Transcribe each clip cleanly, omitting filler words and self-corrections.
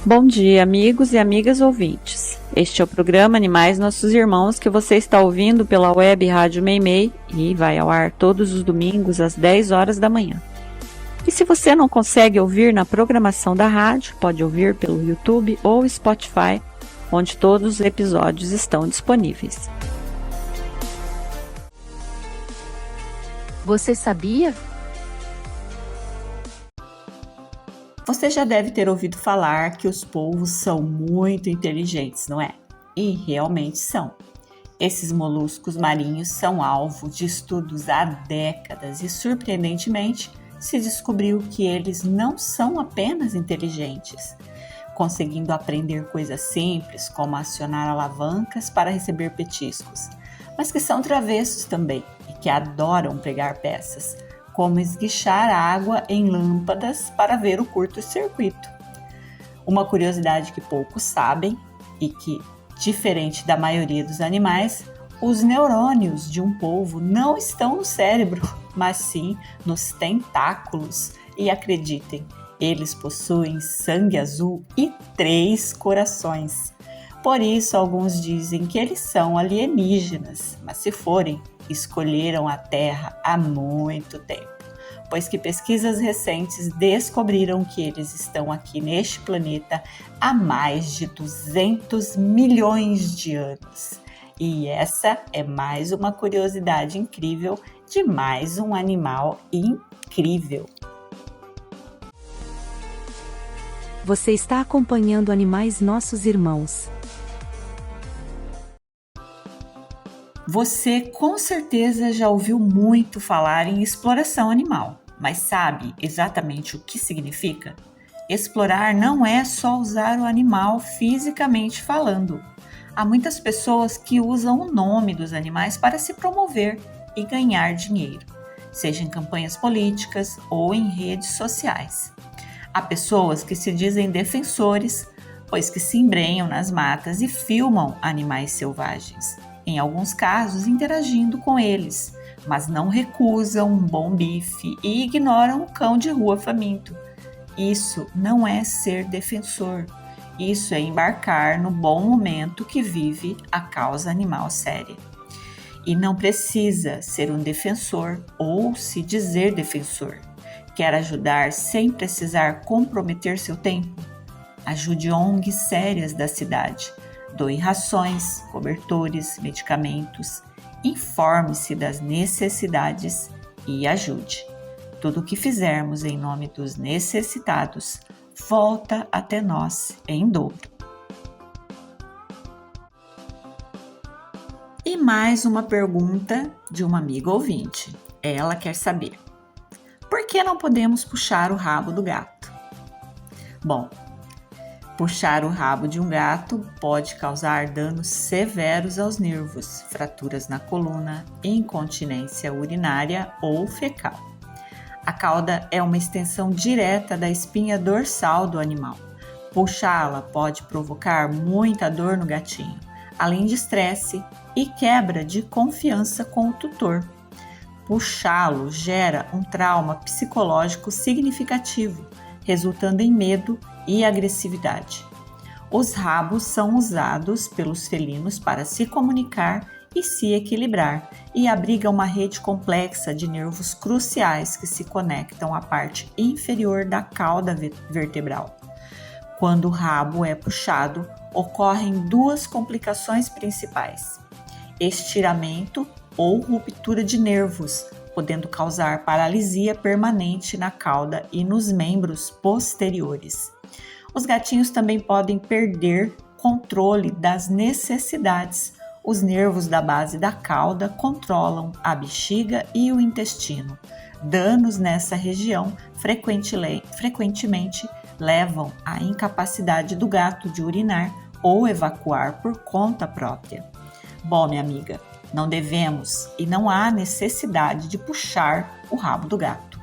Bom dia, amigos e amigas ouvintes. Este é o programa Animais Nossos Irmãos que você está ouvindo pela web Rádio Meimei e vai ao ar todos os domingos às 10 horas da manhã. E se você não consegue ouvir na programação da rádio, pode ouvir pelo YouTube ou Spotify, onde todos os episódios estão disponíveis. Você sabia? Você já deve ter ouvido falar que os polvos são muito inteligentes, não é? E realmente são. Esses moluscos marinhos são alvo de estudos há décadas e, surpreendentemente, se descobriu que eles não são apenas inteligentes, conseguindo aprender coisas simples como acionar alavancas para receber petiscos, mas que são travessos também e que adoram pregar peças, como esguichar água em lâmpadas para ver o curto-circuito. Uma curiosidade que poucos sabem e que, diferente da maioria dos animais, os neurônios de um polvo não estão no cérebro, mas sim nos tentáculos. E acreditem, eles possuem sangue azul e 3 corações. Por isso, alguns dizem que eles são alienígenas, mas se forem, escolheram a Terra há muito tempo, pois que pesquisas recentes descobriram que eles estão aqui neste planeta há mais de 200 milhões de anos. E essa é mais uma curiosidade incrível de mais um animal incrível. Você está acompanhando Animais Nossos Irmãos. Você com certeza já ouviu muito falar em exploração animal, mas sabe exatamente o que significa? Explorar não é só usar o animal fisicamente falando. Há muitas pessoas que usam o nome dos animais para se promover e ganhar dinheiro, seja em campanhas políticas ou em redes sociais. Há pessoas que se dizem defensores, pois que se embrenham nas matas e filmam animais selvagens, em alguns casos interagindo com eles, mas não recusam um bom bife e ignoram o cão de rua faminto. Isso não é ser defensor, isso é embarcar no bom momento que vive a causa animal séria. E não precisa ser um defensor ou se dizer defensor. Quer ajudar sem precisar comprometer seu tempo? Ajude ONGs sérias da cidade. Doe rações, cobertores, medicamentos, informe-se das necessidades e ajude. Tudo o que fizermos em nome dos necessitados volta até nós em dobro. E mais uma pergunta de uma amiga ouvinte. Ela quer saber: por que não podemos puxar o rabo do gato? Bom, puxar o rabo de um gato pode causar danos severos aos nervos, fraturas na coluna, incontinência urinária ou fecal. A cauda é uma extensão direta da espinha dorsal do animal. Puxá-la pode provocar muita dor no gatinho, além de estresse e quebra de confiança com o tutor. Puxá-lo gera um trauma psicológico significativo, resultando em medo e agressividade. Os rabos são usados pelos felinos para se comunicar e se equilibrar e abriga uma rede complexa de nervos cruciais que se conectam à parte inferior da cauda vertebral. Quando o rabo é puxado, ocorrem 2 complicações principais: estiramento ou ruptura de nervos, podendo causar paralisia permanente na cauda e nos membros posteriores. Os gatinhos também podem perder controle das necessidades. Os nervos da base da cauda controlam a bexiga e o intestino. Danos nessa região frequentemente levam à incapacidade do gato de urinar ou evacuar por conta própria. Bom, minha amiga, não devemos e não há necessidade de puxar o rabo do gato.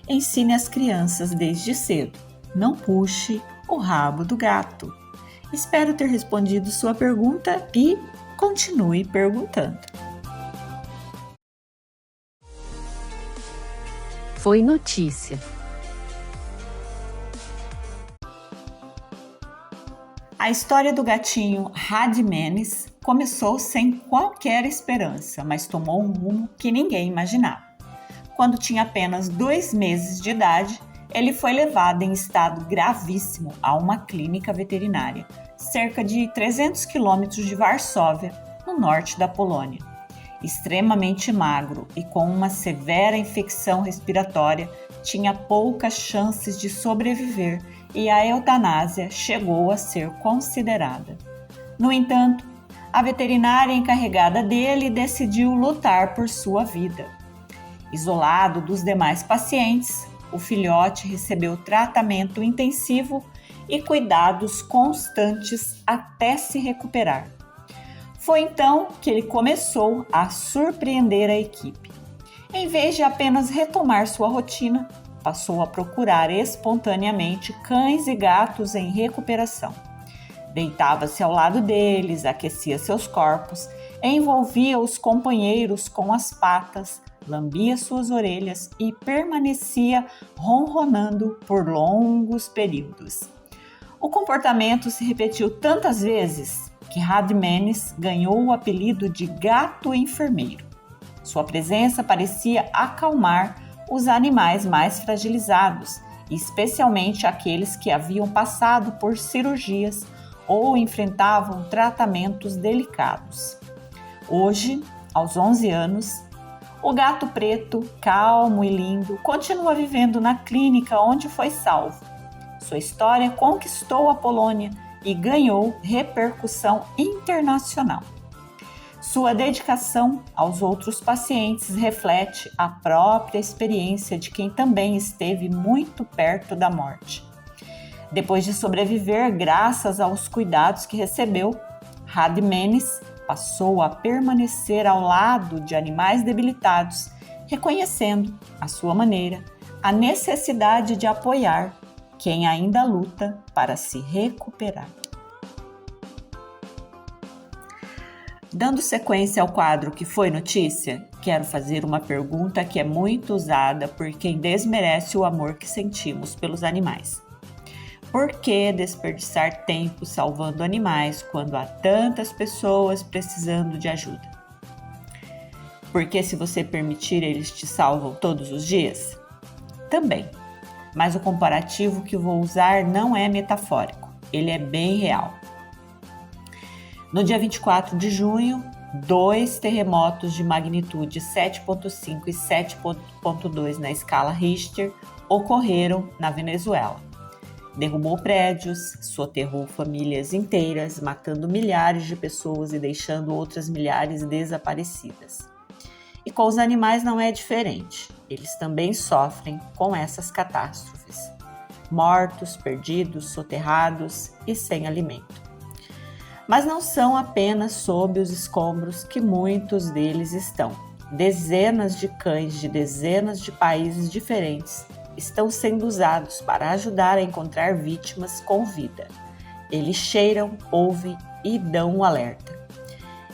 Ensine as crianças desde cedo: não puxe o rabo do gato. Espero ter respondido sua pergunta e continue perguntando. Foi notícia. A história do gatinho Radmenes começou sem qualquer esperança, mas tomou um rumo que ninguém imaginava. Quando tinha apenas 2 meses de idade, ele foi levado em estado gravíssimo a uma clínica veterinária, cerca de 300 quilômetros de Varsóvia, no norte da Polônia. Extremamente magro e com uma severa infecção respiratória, tinha poucas chances de sobreviver e a eutanásia chegou a ser considerada. No entanto, a veterinária encarregada dele decidiu lutar por sua vida. Isolado dos demais pacientes, o filhote recebeu tratamento intensivo e cuidados constantes até se recuperar. Foi então que ele começou a surpreender a equipe. Em vez de apenas retomar sua rotina, passou a procurar espontaneamente cães e gatos em recuperação. Deitava-se ao lado deles, aquecia seus corpos, envolvia os companheiros com as patas, lambia suas orelhas e permanecia ronronando por longos períodos. O comportamento se repetiu tantas vezes que Radmenes ganhou o apelido de gato enfermeiro. Sua presença parecia acalmar os animais mais fragilizados, especialmente aqueles que haviam passado por cirurgias ou enfrentavam tratamentos delicados. Hoje, aos 11 anos, o gato preto, calmo e lindo, continua vivendo na clínica onde foi salvo. Sua história conquistou a Polônia e ganhou repercussão internacional. Sua dedicação aos outros pacientes reflete a própria experiência de quem também esteve muito perto da morte. Depois de sobreviver graças aos cuidados que recebeu, Radmenes passou a permanecer ao lado de animais debilitados, reconhecendo, à sua maneira, a necessidade de apoiar quem ainda luta para se recuperar. Dando sequência ao quadro que foi notícia, quero fazer uma pergunta que é muito usada por quem desmerece o amor que sentimos pelos animais. Por que desperdiçar tempo salvando animais quando há tantas pessoas precisando de ajuda? Porque se você permitir, eles te salvam todos os dias? Também, mas o comparativo que vou usar não é metafórico, ele é bem real. No dia 24 de junho, 2 terremotos de magnitude 7.5 e 7.2 na escala Richter ocorreram na Venezuela. Derrubou prédios, soterrou famílias inteiras, matando milhares de pessoas e deixando outras milhares desaparecidas. E com os animais não é diferente. Eles também sofrem com essas catástrofes. Mortos, perdidos, soterrados e sem alimento. Mas não são apenas sob os escombros que muitos deles estão. Dezenas de cães de dezenas de países diferentes estão sendo usados para ajudar a encontrar vítimas com vida. Eles cheiram, ouvem e dão um alerta.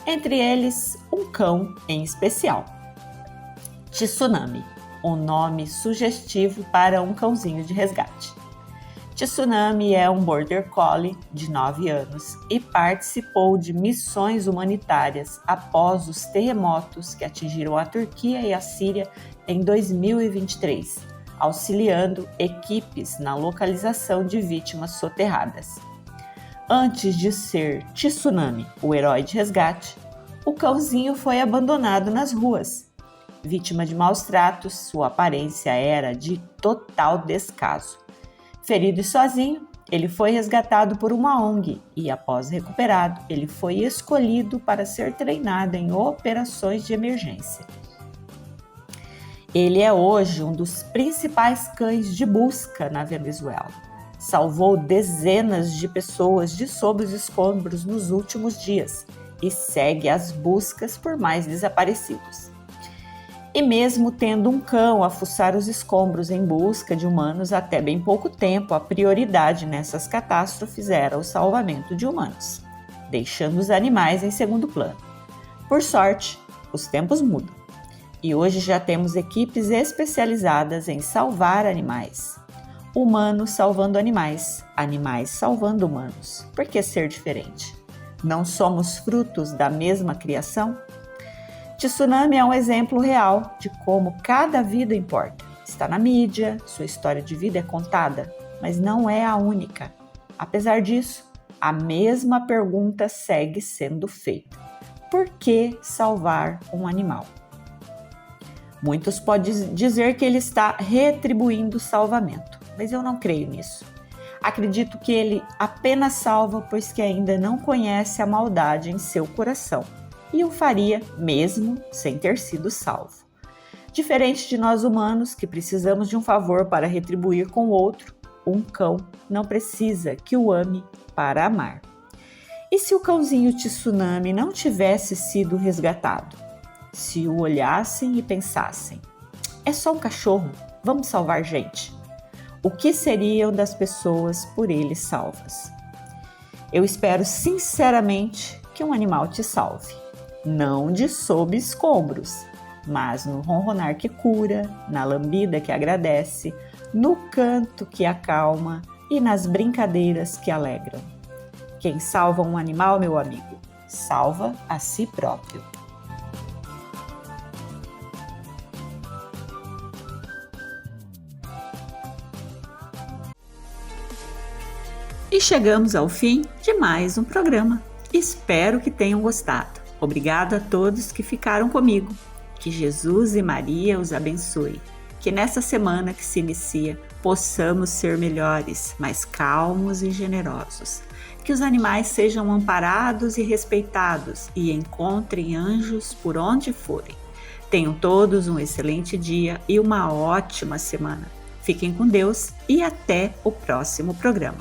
Entre eles, um cão em especial. Tsunami, um nome sugestivo para um cãozinho de resgate. Tsunami é um Border Collie de 9 anos e participou de missões humanitárias após os terremotos que atingiram a Turquia e a Síria em 2023. Auxiliando equipes na localização de vítimas soterradas. Antes de ser Tsunami, o herói de resgate, o cãozinho foi abandonado nas ruas. Vítima de maus tratos, sua aparência era de total descaso. Ferido e sozinho, ele foi resgatado por uma ONG e, após recuperado, ele foi escolhido para ser treinado em operações de emergência. Ele é hoje um dos principais cães de busca na Venezuela. Salvou dezenas de pessoas de sob os escombros nos últimos dias e segue as buscas por mais desaparecidos. E mesmo tendo um cão a fuçar os escombros em busca de humanos até bem pouco tempo, a prioridade nessas catástrofes era o salvamento de humanos, deixando os animais em segundo plano. Por sorte, os tempos mudam. E hoje já temos equipes especializadas em salvar animais. humanos salvando animais, animais salvando humanos. Por que ser diferente? Não somos frutos da mesma criação? Tsunami é um exemplo real de como cada vida importa. Está na mídia, sua história de vida é contada, mas não é a única. Apesar disso, a mesma pergunta segue sendo feita. Por que salvar um animal? Muitos podem dizer que ele está retribuindo o salvamento, mas eu não creio nisso. Acredito que ele apenas salva pois que ainda não conhece a maldade em seu coração e o faria mesmo sem ter sido salvo. Diferente de nós humanos, que precisamos de um favor para retribuir com o outro, um cão não precisa que o ame para amar. E se o cãozinho Tsunami não tivesse sido resgatado? Se o olhassem e pensassem, é só um cachorro, vamos salvar gente. O que seriam das pessoas por ele salvas? Eu espero sinceramente que um animal te salve, não de sob escombros, mas no ronronar que cura, na lambida que agradece, no canto que acalma e nas brincadeiras que alegram. Quem salva um animal, meu amigo, salva a si próprio. E chegamos ao fim de mais um programa. Espero que tenham gostado. Obrigado a todos que ficaram comigo. Que Jesus e Maria os abençoe. Que nessa semana que se inicia possamos ser melhores, mais calmos e generosos. Que os animais sejam amparados e respeitados e encontrem anjos por onde forem. Tenham todos um excelente dia e uma ótima semana. Fiquem com Deus e até o próximo programa.